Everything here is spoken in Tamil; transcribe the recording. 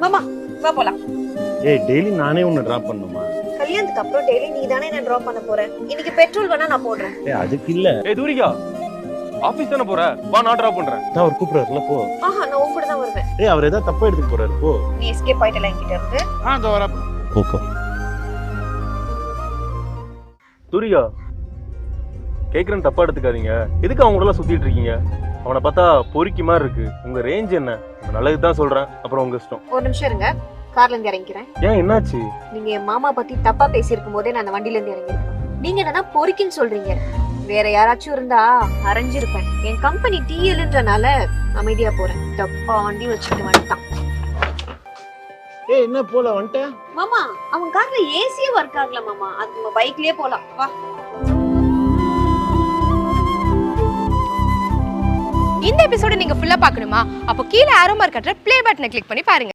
மாமா வா போலாம். ஏய் டெய்லி நானே உன்னை டிராப் பண்ணுமா? கல்யாணத்துக்கு அப்புறம் டெய்லி நீ தானே என்ன டிராப் பண்ண போற. இன்னைக்கு பெட்ரோல் வேணா நான் போடுறேன். ஏய் அதுக்கு இல்ல. ஏய் தூரிகா, ஆபீஸ் தானே போற, வா நான் டிராப் பண்றேன். நான் அவர் கூப்பிடுறாருல போ. ஆஹா நான் உன் கூட தான் வருவேன். ஏய் அவர் ஏதாவது தப்பா எடுத்துட்டு போறாரு போ. நீ எஸ்கேப் ஆயிட்டல என்கிட்ட இருந்து. இதோ வர போக்கோ. தூரிகா, கேக்குறேன் தப்பா எடுத்துக்காதீங்க. எதுக்கு அவங்க கூட சுத்திட்டு இருக்கீங்க? அவனை பார்த்தா பொறுக்கி மாதிரி இருக்கு. உங்க ரேஞ்ச் என்ன? நல்லதுக்கு தான் சொல்றேன், அப்புறம் உங்க இஷ்டம். ஒரு நிமிஷம் இருங்க, கார்ல இருந்து இறங்கிக்கிறேன். ஏன் என்னாச்சு? நீங்க என் மாமா பத்தி தப்பா பேசியிருக்கும் போதே நான் அந்த வண்டில இருந்து இறங்கிருக்கேன். நீங்க என்னன்னா பொறுக்கின்னு சொல்றீங்க. வேற யாராச்சும் இருந்தா அரைஞ்சிருப்பேன். என் கம்பெனி டிஎல்ன்றனால அமைதியா போறேன். தப்பா வண்டி வச்சுட்டு வந்துட்டான். ஏய் என்ன போல வந்துட்ட? மாமா அவன் கார்ல ஏசியே ஒர்க் ஆகல மாமா. அது நம்ம பைக்லயே போலாம் வா. இந்த எபிசோட நீங்க ஃபுல்லா பார்க்கணுமா? அப்போ கீழ ஆரோ மார்க் கட்டற ப்ளே பட்டனை கிளிக் பண்ணி பாருங்க.